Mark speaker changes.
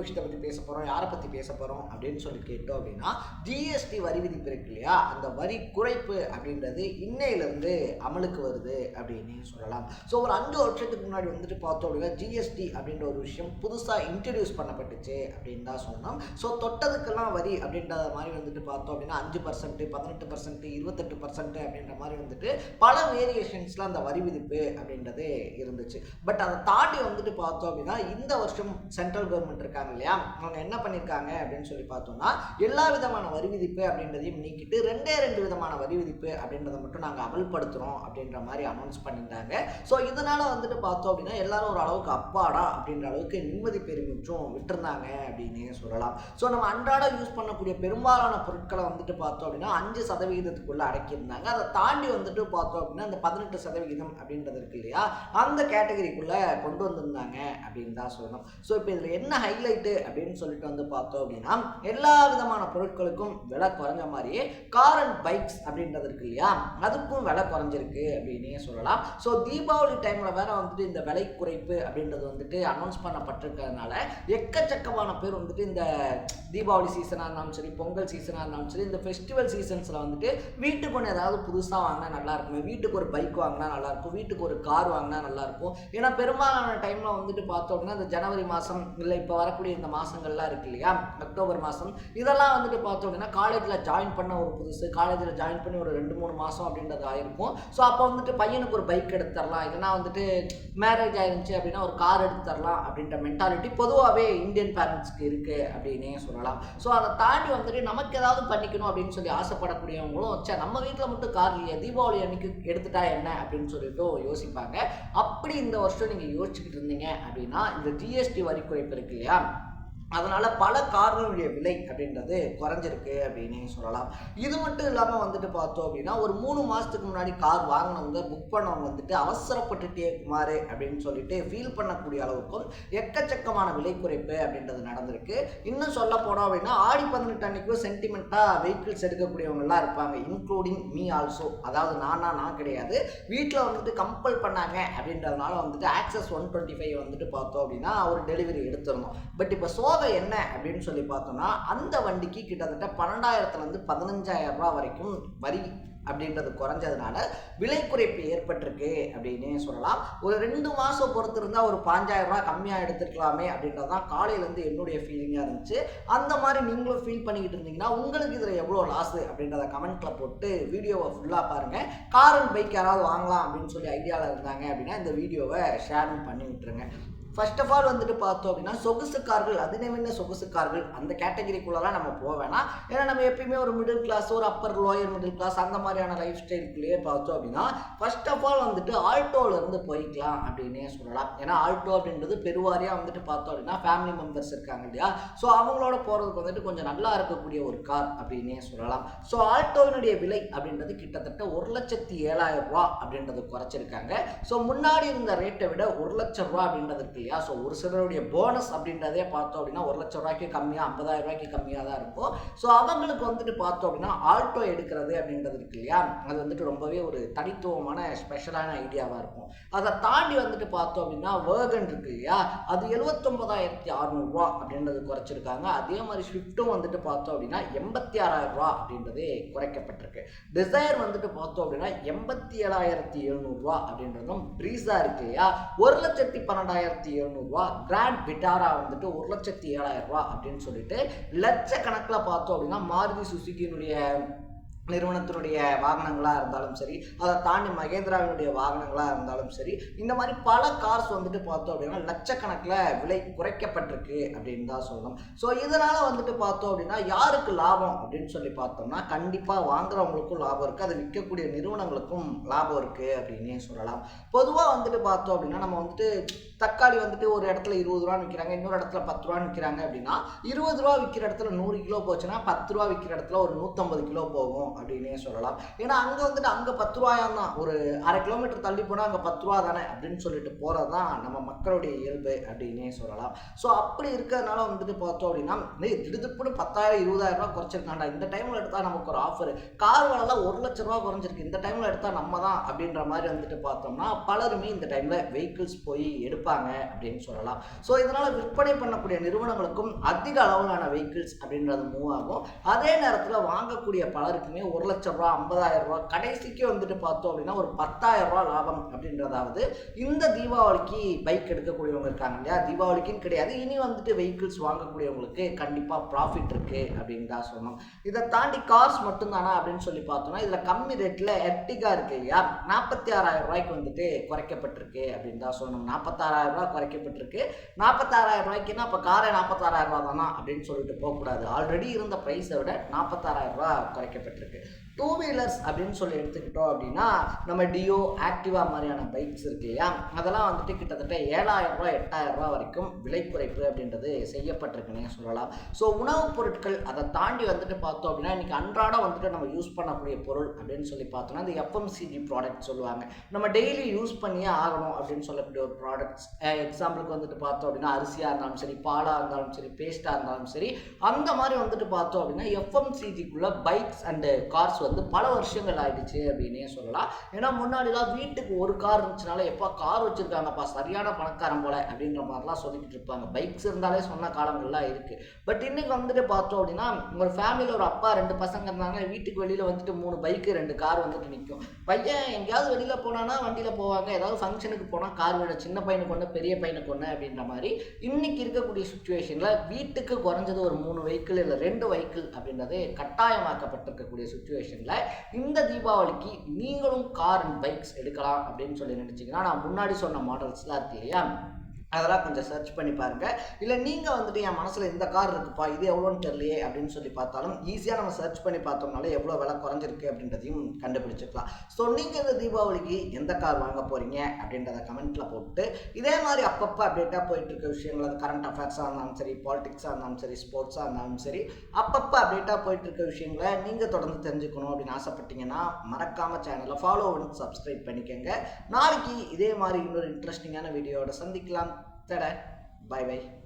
Speaker 1: விஷயத்தை பற்றி பேச போகிறோம். யாரை பற்றி பேச போகிறோம் அப்படின்னு சொல்லி கேட்டோம் அப்படின்னா, ஜிஎஸ்டி வரி விதிப்பு இருக்கு இல்லையா, அந்த வரி குறைப்பு அப்படின்றது இன்னையிலேருந்து அமலுக்கு வருது அப்படின்னு சொல்லலாம். ஸோ ஒரு 5 வருஷத்துக்கு முன்னாடி வந்துட்டு பார்த்தோம் அப்படின்னா ஜிஎஸ்டி அப்படின்ற ஒரு விஷயம் புதுசாக இன்ட்ரடியூஸ் பண்ணப்பட்டுச்சு அப்படின்னு தான் சொல்லணும். ஸோ தொட்டதுக்கெல்லாம் வரி அப்படின்றத மாதிரி வந்துட்டு பார்த்தோம் அப்படின்னா 5%, 18%, 28% அப்படின்ற மாதிரி வந்துட்டு பல வேரியேஷன்ஸில் அந்த வரி விதிப்பு அப்படின்றது இருந்துச்சு. பட் அதை தாண்டி வந்துட்டு பார்த்தோம் அப்படின்னா இந்த வருஷம் சென்ட்ரல் கவர்மெண்ட் இருக்காங்க இல்லையா, அவங்க என்ன பண்ணியிருக்காங்க அப்படின்னு சொல்லி பார்த்தோம்னா எல்லா விதமான வரி விதிப்பு அப்படின்றதையும் நீக்கிட்டு 2 விதமான வரி விதிப்பு அப்படின்றத மட்டும் நாங்கள் அமல்படுத்துகிறோம் அப்படின்ற மாதிரி அனௌன்ஸ் பண்ணியிருந்தாங்க. ஸோ இதனால் வந்துட்டு பார்த்தோம் அப்படின்னா எல்லாரும் ஒரு அளவுக்கு அப்பாடா அப்படின்ற அளவுக்கு நிம்மதி பெருமிச்சும் விட்டுருந்தாங்க அப்படின்னு சொல்லலாம். ஸோ நம்ம அன்றாட யூஸ் பண்ணக்கூடிய பெரும்பாலான பொருட்களை வந்துட்டு பார்த்தோம் அப்படின்னா 5% அடக்கியிருந்தாங்க. அதை தாண்டி வந்துட்டு பார்த்தோம் அப்படின்னா அந்த 18% அப்படின்றது இருக்கு இல்லையா, அந்த கேட்டகரிக்குள்ளே கொண்டு வந்திருந்தாங்க அப்படின்னு தான் சொல்லணும். ஸோ இப்போ இதில் என்ன ஹைலைட்டு அப்படின்னு சொல்லிட்டு வந்து பார்த்தோம் அப்படின்னா எல்லா விதமான பொருட்களுக்கும் விலை குறைஞ்ச மாதிரியே கார் அண்ட் பைக்ஸ் அப்படின்றது இருக்கு இல்லையா, அதுக்கும் விலை குறைஞ்சிருக்கு அப்படின்னே சொல்லலாம். ஸோ தீபாவளி டைமில் வேற வந்துட்டு இந்த விலை குறைப்பு அப்படின்றது வந்துட்டு அனௌன்ஸ் பண்ணப்பட்டிருக்கிறதுனால எக்கச்சக்கமான பேர் வந்துட்டு இந்த தீபாவளி சீசனாக இருந்தாலும் சரி, பொங்கல் சீசனாக இருந்தாலும் சரி, இந்த ஃபெஸ்டிவல் சீசன்ஸில் வந்துட்டு வீட்டுக்கு ஒன்று ஏதாவது புதுசாக வாங்கினா நல்லா இருக்கும், வீட்டுக்கு ஒரு பைக் வாங்கினா நல்லாயிருக்கும், வீட்டுக்கு ஒரு கார் வாங்கினா நல்லாயிருக்கும். ஏன்னா பெரும்பாலான டைமில் வந்துட்டு பார்த்தோம் அப்படின்னா இந்த ஜனவரி மாதம் இல்லை இப்போ வரக்கூடிய இந்த மாதங்கள்லாம் இருக்கு இல்லையா, அக்டோபர் மாதம், இதெல்லாம் வந்துட்டு பார்த்தோம் அப்படின்னா காலேஜில் ஜாயின் பண்ண ஒரு புதுசு, காலேஜில் ஜாயின் பண்ணி ஒரு 2-3 மாதம் அப்படின்றது ஆயிருக்கும். ஸோ அப்போ வந்துட்டு பையனுக்கு ஒரு பைக் எடுத்து தரலாம், இல்லைனா வந்துட்டு மேரேஜ் ஆயிருந்துச்சு அப்படின்னா ஒரு கார் எடுத்து தரலாம் அப்படின்ற மென்டாலிட்டி பொதுவாகவே இந்தியன் பேரண்ட்ஸ்க்கு இருக்குது அப்படின்னே சொல்லலாம். ஸோ அதை தாண்டி வந்துட்டு நமக்கு ஏதாவது பண்ணிக்கணும் அப்படின்னு சொல்லி ஆசைப்படக்கூடியவங்களும் சரி நம்ம வீட்டில் மட்டும் கார் இல்லையா, தீபாவளி அன்னைக்கு எடுத்துட்டா என்ன அப்படின்னு சொல்லிட்டு யோசிப்பாங்க. அப்படி இந்த வருஷம் நீங்கள் யோசிச்சுக்கிட்டு இருந்தீங்க அப்படின்னா இந்த ஜிஎஸ்டி வரி குறைப்பு இருக்கு இல்லையா, அதனால் பல கார்களுடைய விலை அப்படின்றது குறைஞ்சிருக்கு அப்படின்னு சொல்லலாம். இது மட்டும் இல்லாமல் வந்துட்டு பார்த்தோம் அப்படின்னா ஒரு 3 மாதத்துக்கு முன்னாடி கார் வாங்கினவங்க புக் பண்ணவங்க வந்துட்டு அவசரப்பட்டுட்டே குமார் அப்படின்னு சொல்லிட்டு ஃபீல் பண்ணக்கூடிய அளவுக்கும் எக்கச்சக்கமான விலை குறைப்பு அப்படின்றது நடந்திருக்கு. இன்னும் சொல்ல போனோம் அப்படின்னா ஆடி 18 அன்னைக்கும் சென்டிமெண்ட்டாக வெஹிக்கிள்ஸ் எடுக்கக்கூடியவங்கலாம் இருப்பாங்க, இன்க்ளூடிங் மீ ஆல்சோ. அதாவது நான் கிடையாது, வீட்டில் வந்துட்டு கம்பல் பண்ணாங்க அப்படின்றதுனால வந்துட்டு ஆக்சஸ் 125 வந்துட்டு பார்த்தோம் அப்படின்னா ஒரு டெலிவரி எடுத்துருந்தோம். பட் இப்போ சோக என்ன அப்படின்னு சொல்லி பார்த்தோம்னா அந்த வண்டிக்கு கிட்டத்தட்ட 12,000 15,000 ரூபா வரைக்கும் வரி அப்படின்றது குறைஞ்சதுனால விலை குறைப்பு ஏற்பட்டிருக்கு அப்படின்னு சொல்லலாம். ஒரு 2 மாதம் பொறுத்து இருந்தால் ஒரு 5,000 ரூபா கம்மியாக எடுத்துருக்கலாமே அப்படின்றது தான் காலையிலேருந்து என்னுடைய ஃபீலிங்காக இருந்துச்சு. அந்த மாதிரி நீங்களும் ஃபீல் பண்ணிக்கிட்டு இருந்தீங்கன்னா உங்களுக்கு இதில் எவ்வளோ லாஸு அப்படின்றத கமெண்ட்டில் போட்டு வீடியோவை ஃபுல்லாக பாருங்கள். கார் அண்ட் பைக் யாராவது வாங்கலாம் அப்படின்னு சொல்லி ஐடியாவில் இருந்தாங்க அப்படின்னா இந்த வீடியோவை ஷேரும் பண்ணி விட்டுருங்க. ஃபர்ஸ்ட் ஆஃப் ஆல் வந்துட்டு பார்த்தோம் அப்படின்னா சொகுசு கார்கள், அதிநவீன சொகுசு கார்கள் அந்த கேட்டகரிக்குள்ளலாம் நம்ம போக வேணாம். ஏன்னா நம்ம எப்பயுமே ஒரு மிடில் கிளாஸ், ஒரு அப்பர் லோயர் மிடில் கிளாஸ் அந்த மாதிரியான லைஃப் ஸ்டைலுக்குள்ளேயே பார்த்தோம் அப்படின்னா ஃபர்ஸ்ட் ஆஃப் ஆல் வந்துட்டு ஆல்டோலேருந்து போய்க்கலாம் அப்படின்னே சொல்லலாம். ஏன்னா ஆல்டோ அப்படின்றது பெருவாரியாக வந்துட்டு பார்த்தோம் அப்படின்னா ஃபேமிலி மெம்பர்ஸ் இருக்காங்க இல்லையா, ஸோ அவங்களோட போகிறதுக்கு வந்துட்டு கொஞ்சம் நல்லா இருக்கக்கூடிய ஒரு கார் அப்படின்னே சொல்லலாம். ஸோ ஆல்டோவினுடைய விலை அப்படின்றது கிட்டத்தட்ட 1,07,000 ரூபா அப்படின்றது குறைச்சிருக்காங்க. ஸோ முன்னாடி இருந்த ரேட்டை விட 1,00,000 ரூபா அப்படின்றது இல்லையா. ஸோ ஒரு சிலருடைய போனஸ் அப்படின்றதே பார்த்தோம் அப்படின்னா 1,00,000 ரூபாய்க்கு கம்மியாக 50,000 ரூபாய்க்கு கம்மியாக தான் இருக்கும். ஸோ அவங்களுக்கு வந்துட்டு பார்த்தோம் அப்படின்னா ஆல்டோ எடுக்கிறது அப்படின்றது இருக்கு இல்லையா, அது வந்துட்டு ரொம்பவே ஒரு தனித்துவமான ஸ்பெஷலான ஐடியாவாக இருக்கும். அதை தாண்டி வந்துட்டு பார்த்தோம் அப்படின்னா வேர்கன் இருக்கு இல்லையா, அது 79,600 ரூபா அப்படின்றது குறைச்சிருக்காங்க. அதே மாதிரி ஸ்விஃப்ட்டும் வந்துட்டு பார்த்தோம் அப்படின்னா 86,000 ரூபா அப்படின்றது குறைக்கப்பட்டிருக்கு. டிசைர் வந்துட்டு பார்த்தோம் அப்படின்னா 87,700 ரூபா அப்படின்றதும் ப்ரீஸா இருக்கு இல்லையா 1,12,700 ரூபா. கிராண்ட் விட்டாரா வந்துட்டு 1,07,000 ரூபா அப்படின்னு சொல்லிட்டு லட்சக்கணக்கில் பார்த்தோம் அப்படின்னா மாருதி சுசுகியினுடைய நிறுவனத்தினுடைய வாகனங்களாக இருந்தாலும் சரி, அதை தாண்டி மகேந்திராவினுடைய வாகனங்களாக இருந்தாலும் சரி, இந்த மாதிரி பல கார்ஸ் வந்துட்டு பார்த்தோம் அப்படின்னா லட்சக்கணக்கில் விலை குறைக்கப்பட்டிருக்கு அப்படின்னு தான் சொல்லணும். ஸோ இதனால் வந்துட்டு பார்த்தோம் அப்படின்னா யாருக்கு லாபம் அப்படின்னு சொல்லி பார்த்தோம்னா கண்டிப்பாக வாங்குறவங்களுக்கும் லாபம் இருக்குது, அதை விற்கக்கூடிய நிறுவனங்களுக்கும் லாபம் இருக்குது அப்படின்னே சொல்லலாம். பொதுவாக வந்துட்டு பார்த்தோம் அப்படின்னா நம்ம வந்துட்டு தக்காளி வந்துட்டு ஒரு இடத்துல 20 ரூபான்னு விற்கிறாங்க, இன்னொரு இடத்துல 10 ரூபான்னு விற்கிறாங்க அப்படின்னா 20 ரூபா விற்கிற இடத்துல 100 கிலோ போச்சுன்னா 10 ரூபா விற்கிற இடத்துல ஒரு 150 கிலோ போகும் அப்படின்னே சொல்லலாம். ஏன்னா அங்கே வந்துட்டு அங்கே 10 ரூபாயாம் தான், ஒரு அரை கிலோமீட்டர் தள்ளி போனால் அங்கே 10 ரூபா தானே அப்படின்னு சொல்லிட்டு போகிறது தான் நம்ம மக்களுடைய இயல்பு அப்படின்னே சொல்லலாம். ஸோ அப்படி இருக்கிறதுனால வந்துட்டு பார்த்தோம் அப்படின்னா திடுதிப்புன்னு 10,000 20,000 ரூபா குறைச்சிருக்காண்டா, இந்த டைமில் எடுத்தால் நமக்கு ஒரு ஆஃபர், கார் விலைலாம் 1,00,000 ரூபா குறைஞ்சிருக்கு, இந்த டைமில் எடுத்தால் நம்ம தான் அப்படின்ற மாதிரி வந்துட்டு பார்த்தோம்னா பலருமே இந்த டைமில் வெஹிக்கிள்ஸ் போய் எடுப்பாங்க அப்படின்னு சொல்லலாம். ஸோ இதனால் விற்பனை பண்ணக்கூடிய நிறுவனங்களுக்கும் அதிக அளவிலான வெஹிக்கிள்ஸ் அப்படின்றது மூவ் ஆகும். அதே நேரத்தில் வாங்கக்கூடிய பலருக்குமே 1,00,000 ரூபா 50,000 ரூபா கடைசிக்கு வந்துட்டு பார்த்தோம் அப்படின்னா ஒரு 10,000 ரூபா லாபம் அப்படின்றதாவது இந்த தீபாவளிக்கு பைக் எடுக்கக்கூடியவங்க இருக்காங்க இல்லையா, தீபாவளிக்குன்னு கிடையாது, இனி வந்துட்டு வெஹிக்கிள்ஸ் வாங்கக்கூடியவங்களுக்கு கண்டிப்பாக ப்ராஃபிட் இருக்கு அப்படின்னு தான் சொல்லணும். இதை தாண்டி கார்ஸ் மட்டும்தானா அப்படின்னு சொல்லி பார்த்தோம்னா இதில் கம்மி ரேட்டில் எர்டிகா இருக்கு இல்லையா, 46,000 ரூபாய்க்கு வந்துட்டு குறைக்கப்பட்டிருக்கு அப்படின்னு தான் சொல்லணும். 46,000 ரூபாய் குறைக்கப்பட்டிருக்கு. 46,000 ரூபாய்க்குன்னா இப்போ காரே 46,000 ரூபா தானா அப்படின்னு சொல்லிட்டு போகக்கூடாது. ஆல்ரெடி இருந்த ப்ரைஸை விட 46,000 ரூபா குறைக்கப்பட்டிருக்கு. டூ வீலர்ஸ் அப்படின்னு சொல்லி எடுத்துக்கிட்டோம் அப்படின்னா நம்ம டியோ, ஆக்டிவா மாதிரியான பைக்ஸ் இருக்கு இல்லையா, அதெல்லாம் வந்துட்டு கிட்டத்தட்ட 7,000 ரூபா 8,000 ரூபா வரைக்கும் விலை குறைப்பு அப்படின்றது செய்யப்பட்டிருக்குன்னே சொல்லலாம். ஸோ உணவுப் பொருட்கள் அதை தாண்டி வந்துட்டு பார்த்தோம் அப்படின்னா இன்னைக்கு அன்றாடம் வந்துட்டு நம்ம யூஸ் பண்ணக்கூடிய பொருள் அப்படின்னு சொல்லி பார்த்தோம்னா இந்த FMCG ப்ராடக்ட் சொல்லுவாங்க, நம்ம டெய்லி யூஸ் பண்ணியே ஆகணும் அப்படின்னு சொல்லக்கூடிய ஒரு ப்ராடக்ட்ஸ். எக்ஸாம்பிளுக்கு வந்துட்டு பார்த்தோம் அப்படின்னா அரிசியாக இருந்தாலும் சரி, பாலாக இருந்தாலும் சரி, பேஸ்ட்டாக இருந்தாலும் சரி, அந்த மாதிரி வந்துட்டு பார்த்தோம் அப்படின்னா FMCGக்குள்ள பைக்ஸ் அண்டு கார்ஸ் வந்து பல வருஷங்கள் ஆயிடுச்சு அப்படின்னே சொல்லலாம். ஏன்னா முன்னாடிலாம் வீட்டுக்கு ஒரு கார் இருந்துச்சுனால எப்போ கார் வச்சிருக்காங்கப்பா சரியான பணக்காரன் போல அப்படின்ற மாதிரிலாம் சொல்லிக்கிட்டு இருப்பாங்க. பைக்ஸ் இருந்தாலே சொன்ன காலங்கள்லாம் இருக்கு. பட் இன்னைக்கு வந்துட்டு பார்த்தோம் அப்படின்னா ஒரு ஃபேமிலியில் ஒரு அப்பா 2 பசங்க இருந்தாங்க, வீட்டுக்கு வெளியில் வந்துட்டு 3 பைக்கு 2 கார் வந்துட்டு நிற்கும். பையன் எங்கேயாவது வெளியில் போனான்னா வண்டியில் போவாங்க, ஏதாவது ஃபங்க்ஷனுக்கு போனால் கார் வேணும், சின்ன பையனுக்கு ஒன்று பெரிய பையனுக்கு ஒன்று அப்படின்ற மாதிரி இன்னைக்கு இருக்கக்கூடிய சுச்சுவேஷனில் வீட்டுக்கு குறைஞ்சது ஒரு 3 வெஹிக்கிள் இல்லை 2 வெஹிக்கிள் அப்படின்றது கட்டாயமாக்கப்பட்டிருக்கக்கூடிய சுச்சுவேஷனில் இந்த தீபாவளிக்கு நீங்களும் கார் அண்ட் பைக்ஸ் எடுக்கலாம் அப்படின்னு சொல்லி நினைச்சீங்கன்னா நான் முன்னாடி சொன்ன மாடல்ஸ்லாம் இருக்கு இல்லையா, அதெல்லாம் கொஞ்சம் சர்ச் பண்ணி பாருங்க. இல்லை நீங்கள் வந்துட்டு என் மனசில் இந்த கார் இருக்குப்பா இது எவ்வளோன்னு தெரியலையே அப்படின்னு சொல்லி பார்த்தாலும் ஈஸியாக நம்ம சர்ச் பண்ணி பார்த்தோம்னாலே எவ்வளோ விலை குறைஞ்சிருக்கு அப்படின்றதையும் கண்டுபிடிச்சிக்கலாம். ஸோ நீங்கள் இந்த தீபாவளிக்கு எந்த கார் வாங்க போகிறீங்க அப்படின்றத கமெண்ட்டில் போட்டு இதே மாதிரி அப்பப்போ அப்டேட்டாக போயிட்டு இருக்க விஷயங்கள், அது கரண்ட் அஃபேர்ஸாக இருந்தாலும் சரி, பாலிடிக்ஸாக இருந்தாலும் சரி, ஸ்போர்ட்ஸாக இருந்தாலும் சரி, அப்பப்போ அப்டேட்டாக போயிட்டு இருக்க விஷயங்களை நீங்கள் தொடர்ந்து தெரிஞ்சுக்கணும் அப்படின்னு ஆசைப்பட்டீங்கன்னா மறக்காமல் சேனலை ஃபாலோ பண்ணி சப்ஸ்கிரைப் பண்ணிக்கோங்க. நாளைக்கு இதே மாதிரி இன்னொரு இன்ட்ரெஸ்டிங்கான வீடியோவோட சந்திக்கலாம். Bye bye.